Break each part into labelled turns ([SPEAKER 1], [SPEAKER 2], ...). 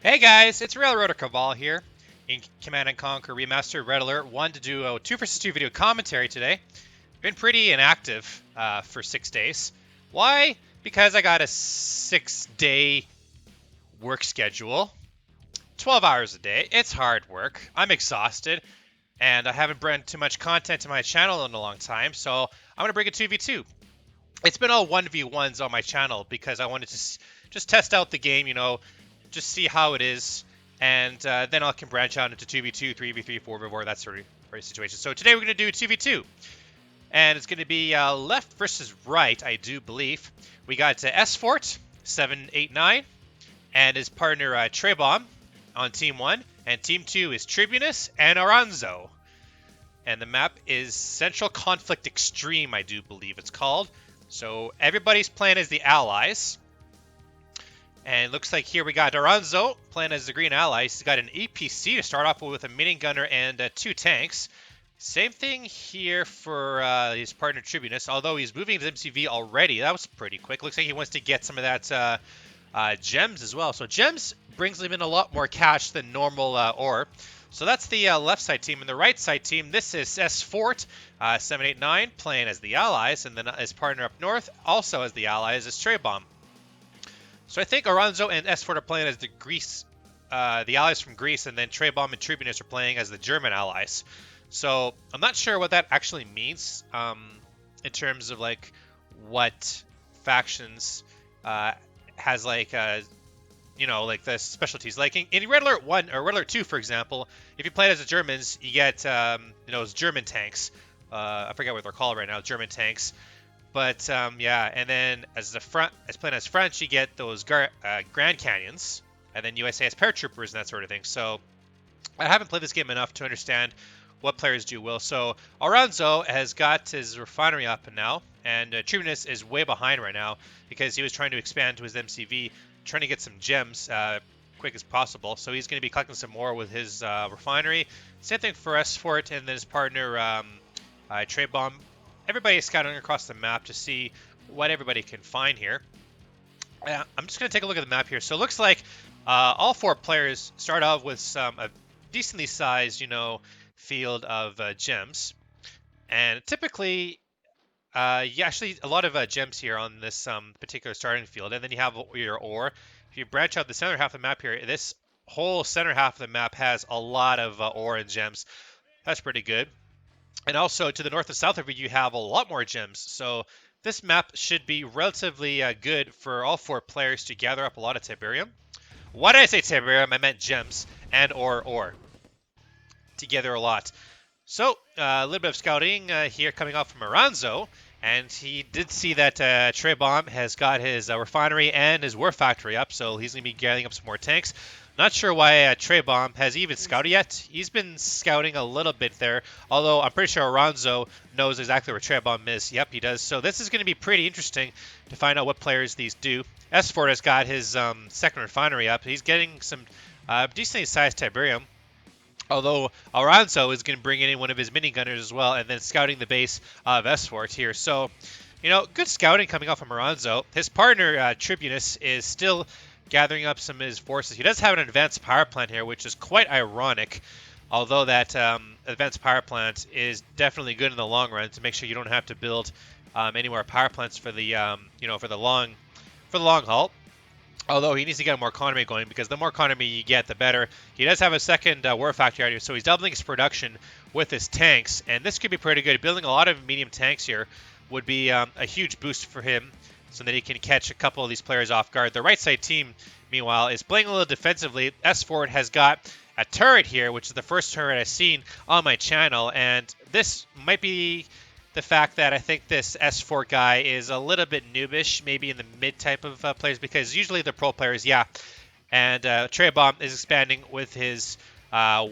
[SPEAKER 1] Hey guys, it's Railroader Cabal here in Command & Conquer Remastered Red Alert 1 to do a 2 vs 2 video commentary today. Been pretty inactive for 6 days. Why? Because I got a 6-day work schedule, 12 hours a day. It's hard work. I'm exhausted, and I haven't brought too much content to my channel in a long time, so I'm going to bring a 2v2. It's been all 1v1s on my channel because I wanted to just test out the game, just see how it is, and then I can branch out into 2v2, 3v3, 4v4, that sort of situation. So today we're going to do 2v2, and it's going to be left versus right, I do believe. We got sfort789 and his partner treybomb on Team 1, and Team 2 is Tribunus and Oranzo. And the map is Central Conflict Extreme, I do believe it's called. So everybody's playing as the allies. And it looks like here we got Oranzo playing as the green allies. He's got an APC to start off with, a minigunner and 2 tanks. Same thing here for his partner Tribunus, although he's moving his MCV already. That was pretty quick. Looks like he wants to get some of that gems as well. So gems brings him in a lot more cash than normal ore. So that's the left side team. And the right side team, this is sfort789 playing as the allies, and then his partner up north also as the allies is treybomb. So I think Oranzo and sfort are playing as the allies from Greece, and then treybomb and Tribunus are playing as the German allies. So I'm not sure what that actually means in terms of like what factions has like like the specialties. Like in Red Alert 1 or Red Alert 2, for example, if you play it as the Germans, you get those German tanks. I forget what they're called right now, German tanks. But yeah, and then as playing as French, you get those Grand Canyons, and then USA has paratroopers and that sort of thing. So I haven't played this game enough to understand what players do well. So Oranzo has got his refinery up now, and Tribunus is way behind right now because he was trying to expand to his MCV, trying to get some gems quick as possible. So he's going to be collecting some more with his refinery. Same thing for sfort and then his partner treybomb. Everybody's scouting across the map to see what everybody can find here. I'm just going to take a look at the map here. So it looks like all 4 players start off with a decently sized, field of gems. And typically, actually a lot of gems here on this particular starting field. And then you have your ore. If you branch out the center half of the map here, this whole center half of the map has a lot of ore and gems. That's pretty good. And also to the north and south of it, you have a lot more gems. So this map should be relatively good for all 4 players to gather up a lot of tiberium. Why did I say tiberium? I meant gems and ore. Together a lot. So a little bit of scouting here coming off from Oranzo. And he did see that treybomb has got his refinery and his war factory up. So he's going to be gathering up some more tanks. Not sure why treybomb has even scouted yet. He's been scouting a little bit there, although I'm pretty sure Oranzo knows exactly where treybomb is. Yep, he does. So this is going to be pretty interesting to find out what players these do. sfort has got his second refinery up. He's getting some decently sized tiberium, although Oranzo is going to bring in one of his minigunners as well, and then scouting the base of sfort here. So, good scouting coming off from Oranzo. His partner, Tribunus, is still gathering up some of his forces. He does have an advanced power plant here, which is quite ironic, although that advanced power plant is definitely good in the long run to make sure you don't have to build any more power plants for the for the long haul. Although he needs to get more economy going, because the more economy you get, the better. He does have a second war factory out here, so he's doubling his production with his tanks, and this could be pretty good. Building a lot of medium tanks here would be a huge boost for him, so that he can catch a couple of these players off guard. The right side team, meanwhile, is playing a little defensively. sfort has got a turret here, which is the first turret I've seen on my channel, and this might be the fact that I think this sfort guy is a little bit noobish, maybe in the mid type of players, because usually the pro players, yeah. And treybomb is expanding with his ore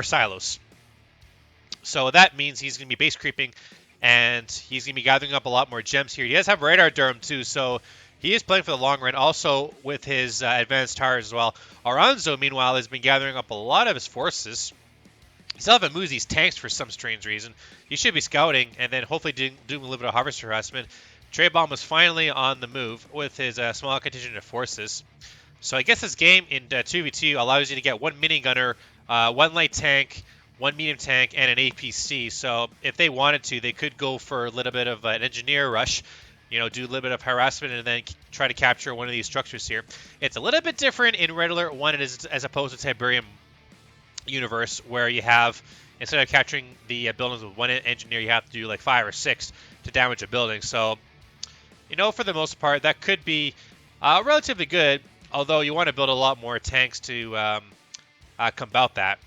[SPEAKER 1] silos. So that means he's going to be base creeping, and he's going to be gathering up a lot more gems here. He does have radar Durham too, so he is playing for the long run, also with his advanced towers as well. Oranzo, meanwhile, has been gathering up a lot of his forces. He still haven't moved these tanks for some strange reason. He should be scouting, and then hopefully doing a little bit of harvester harassment. treybomb was finally on the move with his small contingent of forces. So I guess this game in 2v2 allows you to get one mini gunner, one light tank, one medium tank, and an APC. So if they wanted to, they could go for a little bit of an engineer rush, do a little bit of harassment, and then try to capture one of these structures here. It's a little bit different in Red Alert 1 as opposed to Tiberium universe, where you have, instead of capturing the buildings with one engineer, you have to do like 5 or 6 to damage a building. So, for the most part, that could be relatively good, although you want to build a lot more tanks to combat that.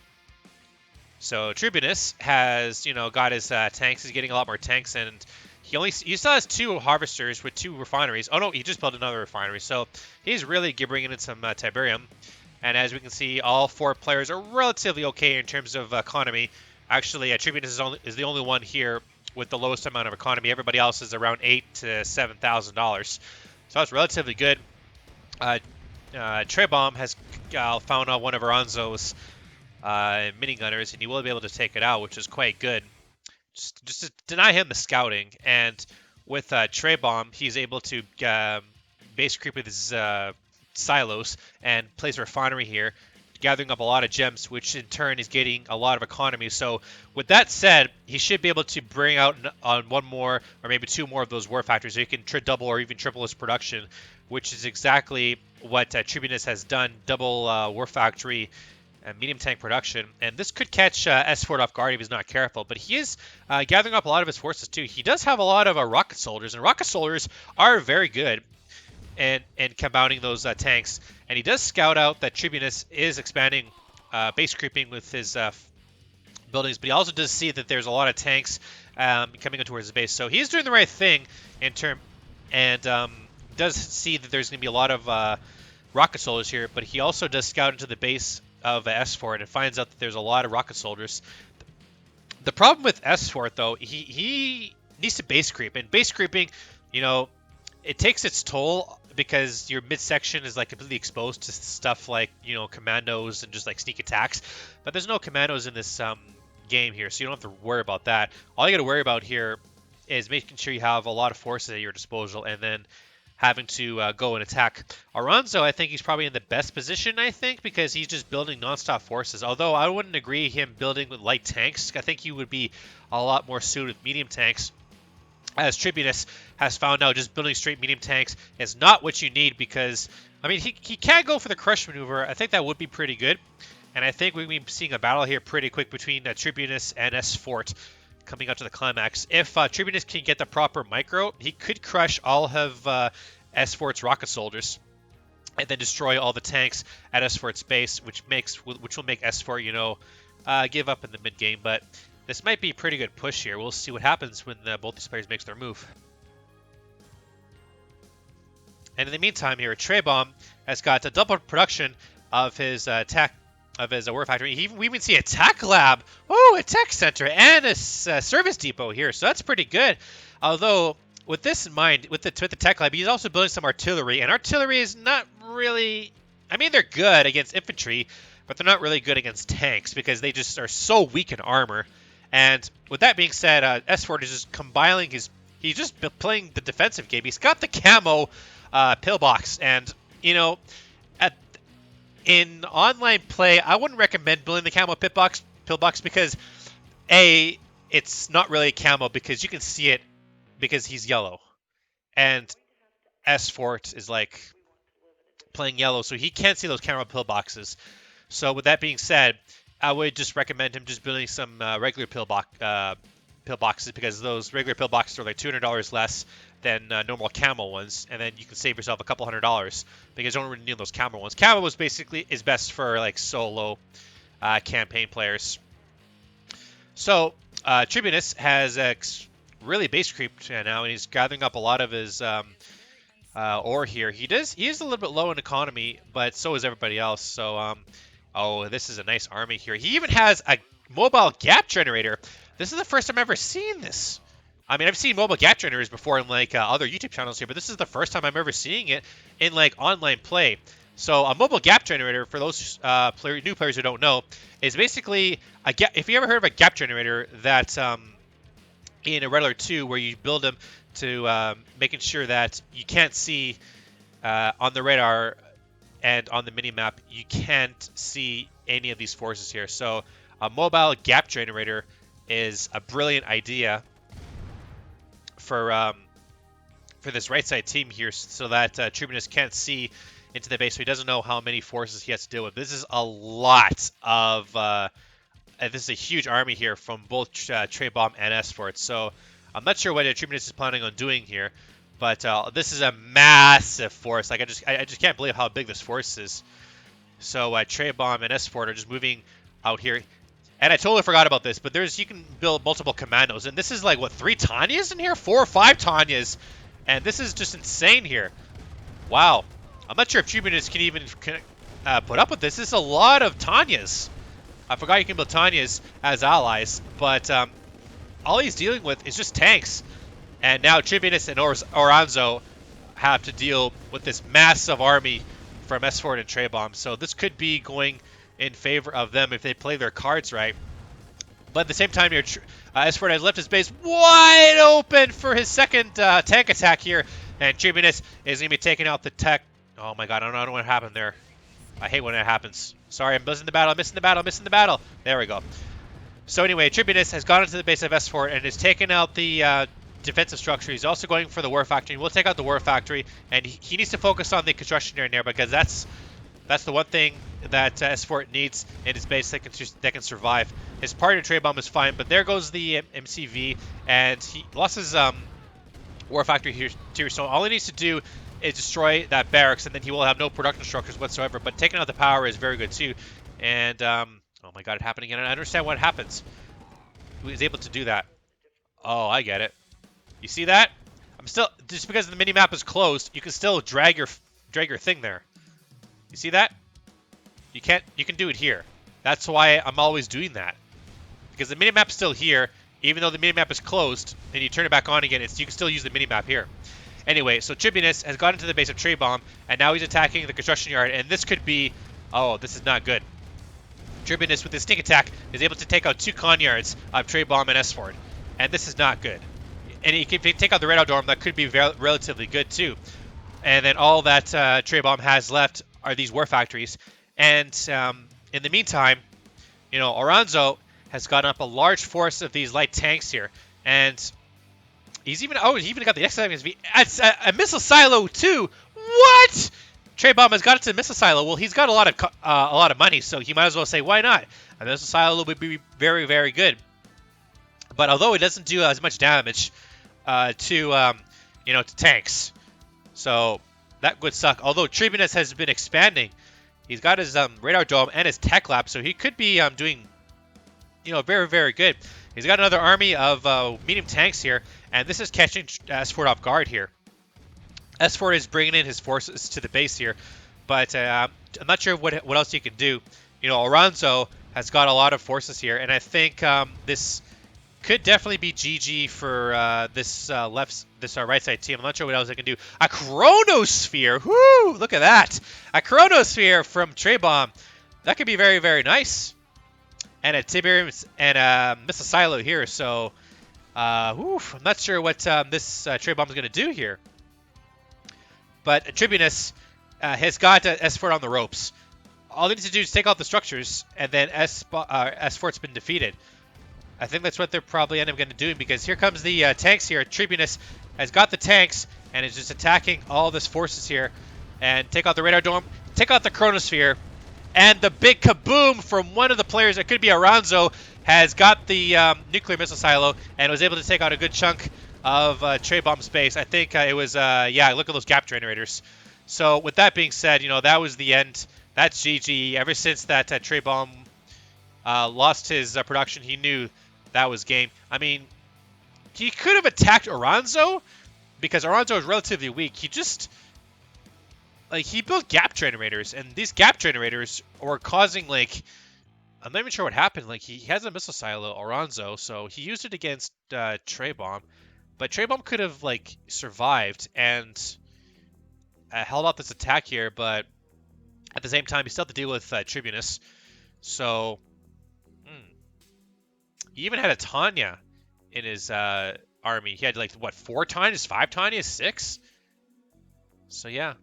[SPEAKER 1] So Tribunus has, got his tanks. He's getting a lot more tanks, and he still has 2 harvesters with 2 refineries. Oh no, he just built another refinery. So he's really bringing in some Tiberium. And as we can see, all 4 players are relatively okay in terms of economy. Actually, Tribunus is the only one here with the lowest amount of economy. Everybody else is around $8,000 to $7,000. So that's relatively good. Treybomb has found out one of Oranzo's minigunners, and he will be able to take it out, which is quite good. Just to deny him the scouting. And with Treybomb, he's able to base creep with his silos and place a refinery here, gathering up a lot of gems, which in turn is getting a lot of economy. So with that said, he should be able to bring out on 1 more or maybe 2 more of those war factories, so he can double or even triple his production, which is exactly what Tribunus has done. Double war factory and medium tank production, and this could catch sfort off guard if he's not careful. But he is gathering up a lot of his forces too. He does have a lot of rocket soldiers, and rocket soldiers are very good and combating those tanks. And he does scout out that Tribunus is expanding base creeping with his buildings, but he also does see that there's a lot of tanks coming in towards his base. So he's doing the right thing and does see that there's going to be a lot of rocket soldiers here, but he also does scout into the base of sfort and finds out that there's a lot of rocket soldiers. The problem with sfort, though, he needs to base creep, and base creeping, it takes its toll, because your midsection is like completely exposed to stuff like commandos and just like sneak attacks. But there's no commandos in this game here, so you don't have to worry about that. All you got to worry about here is making sure you have a lot of forces at your disposal, and then having to go and attack. Oranzo, I think he's probably in the best position, because he's just building non-stop forces. Although I wouldn't agree him building with light tanks. I think he would be a lot more suited with medium tanks. As Tribunus has found out, just building straight medium tanks is not what you need, because, he can go for the crush maneuver. I think that would be pretty good. And I think we'll be seeing a battle here pretty quick between Tribunus and sfort coming up to the climax. If Tribunus can get the proper micro, he could crush all of sfort's rocket soldiers and then destroy all the tanks at sfort's base, which will make sfort, give up in the mid game. But this might be a pretty good push here. We'll see what happens when both these players makes their move. And in the meantime here, Treybomb has got a double production of his war factory. We even see a tech lab, a tech center, and a service depot here. So that's pretty good. Although, with this in mind, with the tech lab, he's also building some artillery. And artillery is not really... they're good against infantry, but they're not really good against tanks, because they just are so weak in armor. And with that being said, sfort is just compiling he's just playing the defensive game. He's got the camo pillbox, and in online play, I wouldn't recommend building the camo pillbox, because it's not really a camo, because you can see it because he's yellow, and sfort is like playing yellow, so he can't see those camo pillboxes. So with that being said, I would just recommend him just building some regular pillboxes, because those regular pillboxes are like $200 less than normal camo ones, and then you can save yourself a couple $100, because you don't really need those camo ones. Camo is best for like solo campaign players. So Tribunus has really base creeped now, and he's gathering up a lot of his ore here. He is a little bit low in economy, but so is everybody else. So this is a nice army here. He even has a mobile gap generator. This is the first time I've ever seen this. I've seen mobile gap generators before in like other YouTube channels here, but this is the first time I'm ever seeing it in like online play. So a mobile gap generator, for those new players who don't know, is basically if you ever heard of a gap generator, that in a Red Alert 2, where you build them to making sure that you can't see on the radar and on the mini-map, you can't see any of these forces here. So a mobile gap generator is a brilliant idea for this right side team here, so that Tribunus can't see into the base, so he doesn't know how many forces he has to deal with. This is a lot of this is a huge army here from both treybomb and sfort. So I'm not sure what Tribunus is planning on doing here, but this is a massive force. Like I just can't believe how big this force is. So treybomb and sfort are just moving out here. And I totally forgot about this, but you can build multiple commandos, and this is like what, 3 Tanyas in here, 4 or 5 Tanyas, and this is just insane here. Wow, I'm not sure if Tribunus can even put up with this. This is a lot of Tanyas. I forgot you can build Tanyas as allies, but all he's dealing with is just tanks. And now Tribunus and Oranzo have to deal with this massive army from sfort and treybomb. So this could be going in favor of them if they play their cards right. But at the same time here, sfort has left his base wide open for his second tank attack here. And Tribunus is going to be taking out the tech. Oh my god, I don't know what happened there. I hate when that happens. Sorry, I'm missing the battle, missing the battle. There we go. So anyway, Tribunus has gone into the base of sfort and has taken out the defensive structure. He's also going for the war factory. We'll take out the war factory, and he needs to focus on the construction area there, because that's the one thing that sfort needs in his base that can survive. His partner treybomb is fine, but there goes the MCV, and he lost his war factory here too. So all he needs to do is destroy that barracks, and then he will have no production structures whatsoever. But taking out the power is very good too. And oh my god, it happened again. I understand what happens. He was able to do that. Oh, I get it. You see that? I'm still, just because the mini map is closed, you can still drag your thing there. You see that? You can do it here. That's why I'm always doing that. Because the minimap's still here, even though the minimap is closed, and you turn it back on again, you can still use the minimap here. Anyway, so Tribunus has gotten to the base of treybomb, and now he's attacking the construction yard, and this could be, oh, this is not good. Tribunus, with his sneak attack, is able to take out 2 con yards of treybomb and sfort, and this is not good. And he can take out the radar dorm, that could be relatively good too. And then all that treybomb has left are these war factories. And in the meantime, you know, Oranzo has gotten up a large force of these light tanks here, and he even got the XMSV. It's a missile silo too. What? Treybomb has got it to the missile silo. Well, he's got a lot of money, so he might as well say, why not? A missile silo would be very, very good. But although it doesn't do as much damage to tanks, so that would suck. Although Tribunus has been expanding, he's got his radar dome and his tech lab, so he could be doing, very, very good. He's got another army of medium tanks here, and this is catching sfort off guard here. sfort is bringing in his forces to the base here, but I'm not sure what else you can do. Oranzo has got a lot of forces here, and I think this could definitely be GG for this right side team. I'm not sure what else I can do. A chronosphere! Whoo! Look at that! A chronosphere from treybomb. That could be very, very nice. And a Tiberium and a missile silo here. So, I'm not sure what this treybomb is going to do here. But Tribunus has got sfort on the ropes. All they need to do is take out the structures, and then sfort's been defeated. I think that's what they're probably end up going to do, because here comes the tanks here. Tribunus has got the tanks and is just attacking all this forces here. And take out the radar dome, take out the chronosphere, and the big kaboom from one of the players, it could be Oranzo, has got the nuclear missile silo and was able to take out a good chunk of treybomb's base. I think it was, look at those gap generators. So with that being said, that was the end. That's GG. Ever since that treybomb lost his production, he knew that was game. I mean, he could have attacked Oranzo, because Oranzo is relatively weak. He just, he built gap generators, and these gap generators were causing, I'm not even sure what happened. He has a missile silo, Oranzo, so he used it against treybomb. But treybomb could have, survived and held out this attack here, but at the same time, he still had to deal with Tribunus. So, he even had a Tanya in his army. He had, 4 Tanyas, 5 Tanyas, 6? So, yeah.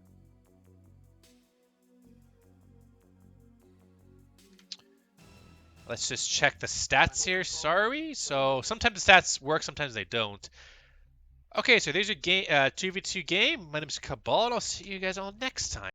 [SPEAKER 1] Let's just check the stats here. Sorry. So sometimes the stats work, sometimes they don't. Okay, so there's your game, 2v2 game. My name is Cabal, and I'll see you guys all next time.